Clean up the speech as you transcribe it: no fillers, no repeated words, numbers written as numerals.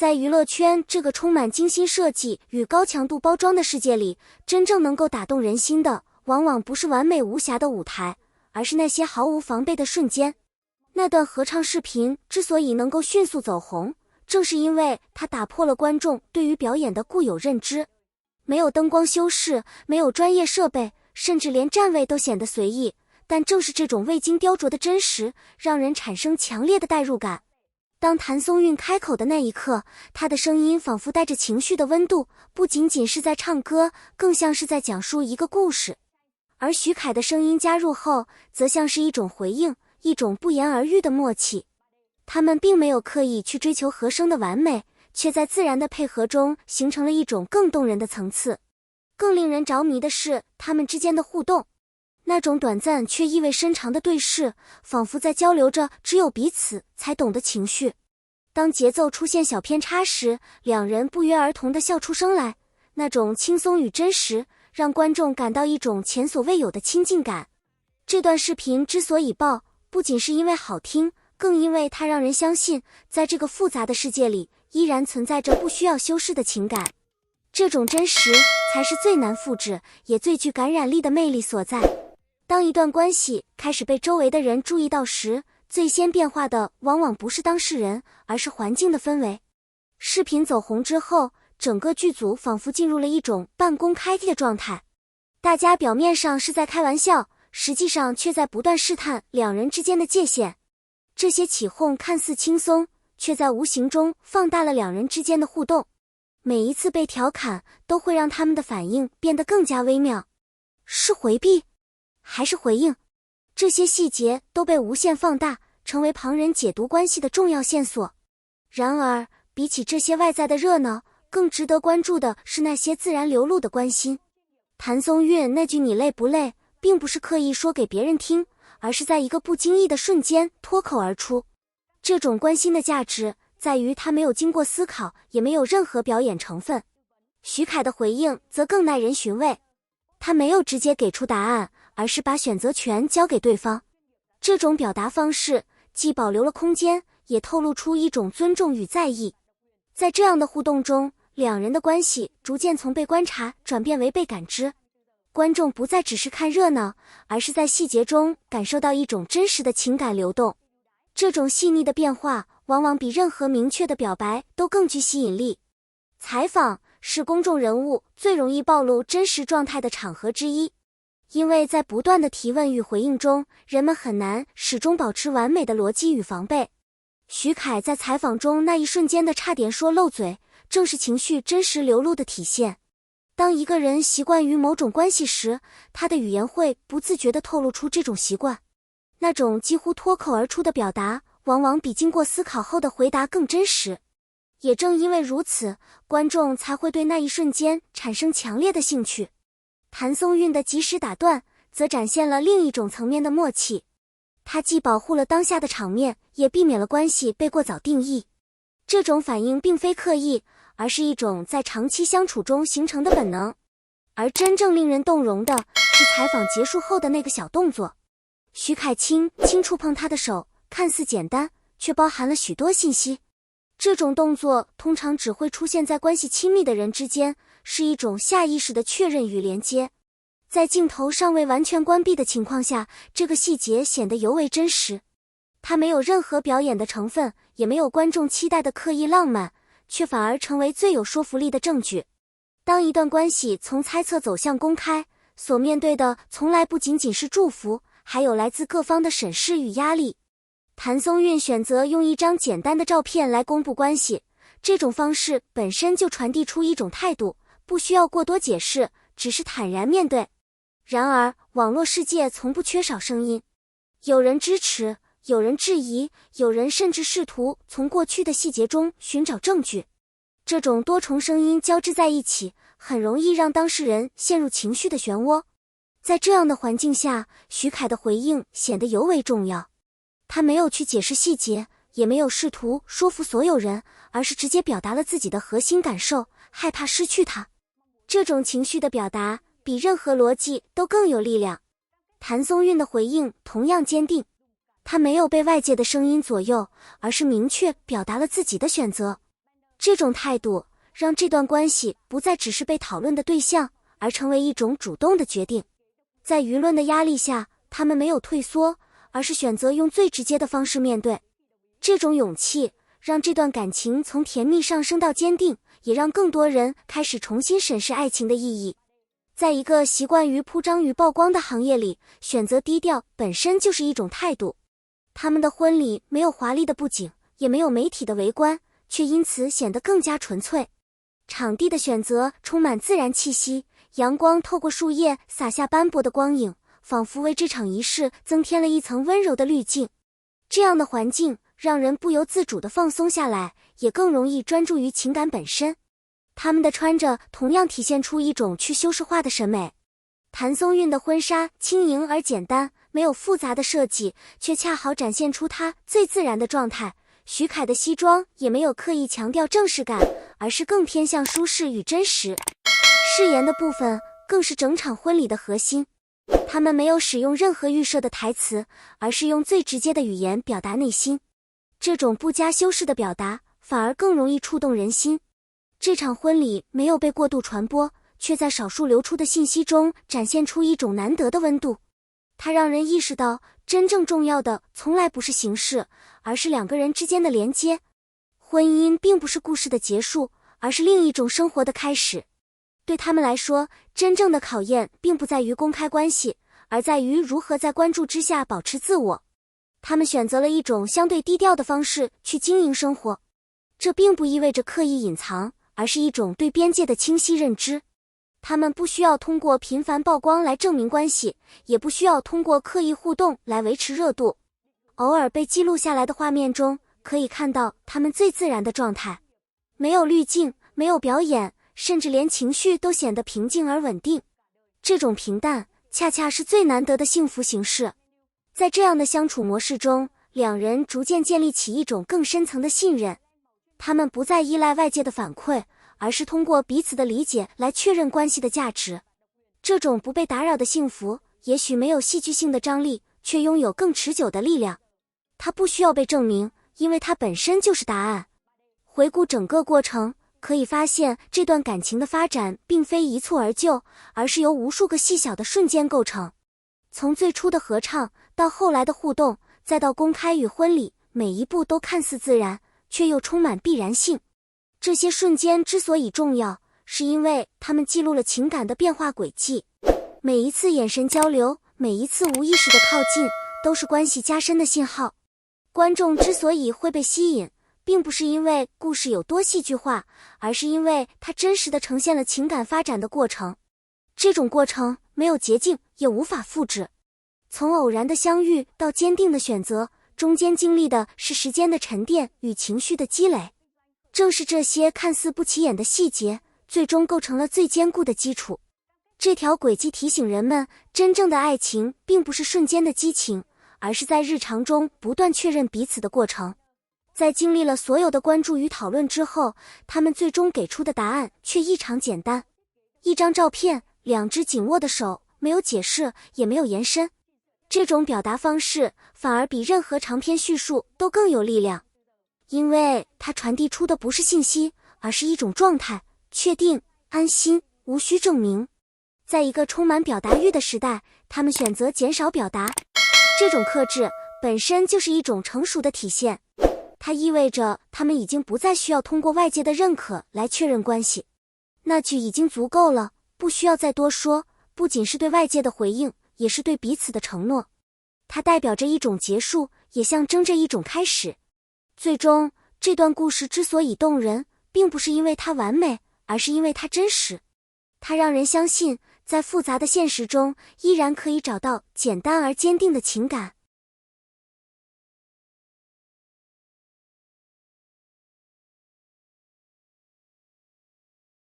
在娱乐圈这个充满精心设计与高强度包装的世界里，真正能够打动人心的，往往不是完美无瑕的舞台，而是那些毫无防备的瞬间。那段合唱视频之所以能够迅速走红，正是因为它打破了观众对于表演的固有认知。没有灯光修饰，没有专业设备，甚至连站位都显得随意，但正是这种未经雕琢的真实，让人产生强烈的代入感。当谭松韵开口的那一刻，她的声音仿佛带着情绪的温度，不仅仅是在唱歌，更像是在讲述一个故事。而徐凯的声音加入后，则像是一种回应，一种不言而喻的默契。他们并没有刻意去追求和声的完美，却在自然的配合中形成了一种更动人的层次。更令人着迷的是他们之间的互动，那种短暂却意味深长的对视，仿佛在交流着只有彼此才懂的情绪。当节奏出现小偏差时，两人不约而同地笑出声来，那种轻松与真实，让观众感到一种前所未有的亲近感。这段视频之所以爆，不仅是因为好听，更因为它让人相信，在这个复杂的世界里，依然存在着不需要修饰的情感。这种真实才是最难复制，也最具感染力的魅力所在。当一段关系开始被周围的人注意到时，最先变化的往往不是当事人，而是环境的氛围。视频走红之后，整个剧组仿佛进入了一种半公开的状态。大家表面上是在开玩笑，实际上却在不断试探两人之间的界限。这些起哄看似轻松，却在无形中放大了两人之间的互动。每一次被调侃，都会让他们的反应变得更加微妙。是回避，还是回应？这些细节都被无限放大，成为旁人解读关系的重要线索。然而，比起这些外在的热闹，更值得关注的是那些自然流露的关心。谭松韵那句"你累不累"，并不是刻意说给别人听，而是在一个不经意的瞬间脱口而出。这种关心的价值在于它没有经过思考，也没有任何表演成分。徐凯的回应则更耐人寻味，他没有直接给出答案，而是把选择权交给对方。这种表达方式既保留了空间，也透露出一种尊重与在意。在这样的互动中，两人的关系逐渐从被观察转变为被感知。观众不再只是看热闹，而是在细节中感受到一种真实的情感流动。这种细腻的变化往往比任何明确的表白都更具吸引力。采访是公众人物最容易暴露真实状态的场合之一，因为在不断的提问与回应中，人们很难始终保持完美的逻辑与防备。徐凯在采访中那一瞬间的差点说漏嘴，正是情绪真实流露的体现。当一个人习惯于某种关系时，他的语言会不自觉地透露出这种习惯。那种几乎脱口而出的表达，往往比经过思考后的回答更真实。也正因为如此，观众才会对那一瞬间产生强烈的兴趣。谭松韵的及时打断，则展现了另一种层面的默契。他既保护了当下的场面，也避免了关系被过早定义。这种反应并非刻意，而是一种在长期相处中形成的本能。而真正令人动容的是采访结束后的那个小动作。徐凯轻触碰他的手，看似简单，却包含了许多信息。这种动作通常只会出现在关系亲密的人之间，是一种下意识的确认与连接。在镜头尚未完全关闭的情况下，这个细节显得尤为真实。它没有任何表演的成分，也没有观众期待的刻意浪漫，却反而成为最有说服力的证据。当一段关系从猜测走向公开，所面对的从来不仅仅是祝福，还有来自各方的审视与压力。谭松韵选择用一张简单的照片来公布关系，这种方式本身就传递出一种态度，不需要过多解释，只是坦然面对。然而，网络世界从不缺少声音，有人支持，有人质疑，有人甚至试图从过去的细节中寻找证据。这种多重声音交织在一起，很容易让当事人陷入情绪的漩涡。在这样的环境下，徐凯的回应显得尤为重要。他没有去解释细节，也没有试图说服所有人，而是直接表达了自己的核心感受，害怕失去他。这种情绪的表达比任何逻辑都更有力量。谭松韵的回应同样坚定，他没有被外界的声音左右，而是明确表达了自己的选择。这种态度让这段关系不再只是被讨论的对象，而成为一种主动的决定。在舆论的压力下，他们没有退缩，而是选择用最直接的方式面对。这种勇气让这段感情从甜蜜上升到坚定，也让更多人开始重新审视爱情的意义。在一个习惯于铺张与曝光的行业里，选择低调本身就是一种态度。他们的婚礼没有华丽的布景，也没有媒体的围观，却因此显得更加纯粹。场地的选择充满自然气息，阳光透过树叶洒下斑驳的光影，仿佛为这场仪式增添了一层温柔的滤镜。这样的环境让人不由自主地放松下来，也更容易专注于情感本身。他们的穿着同样体现出一种去修饰化的审美。谭松韵的婚纱轻盈而简单，没有复杂的设计，却恰好展现出她最自然的状态。徐凯的西装也没有刻意强调正式感，而是更偏向舒适与真实。誓言的部分更是整场婚礼的核心。他们没有使用任何预设的台词，而是用最直接的语言表达内心。这种不加修饰的表达反而更容易触动人心。这场婚礼没有被过度传播，却在少数流出的信息中展现出一种难得的温度。它让人意识到，真正重要的从来不是形式，而是两个人之间的连接。婚姻并不是故事的结束，而是另一种生活的开始。对他们来说，真正的考验并不在于公开关系，而在于如何在关注之下保持自我。他们选择了一种相对低调的方式去经营生活，这并不意味着刻意隐藏，而是一种对边界的清晰认知。他们不需要通过频繁曝光来证明关系，也不需要通过刻意互动来维持热度。偶尔被记录下来的画面中，可以看到他们最自然的状态，没有滤镜，没有表演，甚至连情绪都显得平静而稳定。这种平淡恰恰是最难得的幸福形式。在这样的相处模式中，两人逐渐建立起一种更深层的信任。他们不再依赖外界的反馈，而是通过彼此的理解来确认关系的价值。这种不被打扰的幸福，也许没有戏剧性的张力，却拥有更持久的力量。它不需要被证明，因为它本身就是答案。回顾整个过程，可以发现这段感情的发展并非一蹴而就，而是由无数个细小的瞬间构成。从最初的合唱，到后来的互动，再到公开与婚礼，每一步都看似自然，却又充满必然性。这些瞬间之所以重要，是因为它们记录了情感的变化轨迹。每一次眼神交流，每一次无意识的靠近，都是关系加深的信号。观众之所以会被吸引，并不是因为故事有多戏剧化，而是因为它真实地呈现了情感发展的过程。这种过程没有捷径，也无法复制。从偶然的相遇到坚定的选择，中间经历的是时间的沉淀与情绪的积累。正是这些看似不起眼的细节，最终构成了最坚固的基础。这条轨迹提醒人们，真正的爱情并不是瞬间的激情，而是在日常中不断确认彼此的过程。在经历了所有的关注与讨论之后，他们最终给出的答案却异常简单。一张照片，两只紧握的手，没有解释，也没有延伸。这种表达方式反而比任何长篇叙述都更有力量，因为它传递出的不是信息，而是一种状态，确定、安心，无需证明。在一个充满表达欲的时代，他们选择减少表达。这种克制本身就是一种成熟的体现，它意味着他们已经不再需要通过外界的认可来确认关系。那句已经足够了，不需要再多说，不仅是对外界的回应，也是对彼此的承诺。它代表着一种结束，也象征着一种开始。最终，这段故事之所以动人，并不是因为它完美，而是因为它真实。它让人相信，在复杂的现实中，依然可以找到简单而坚定的情感。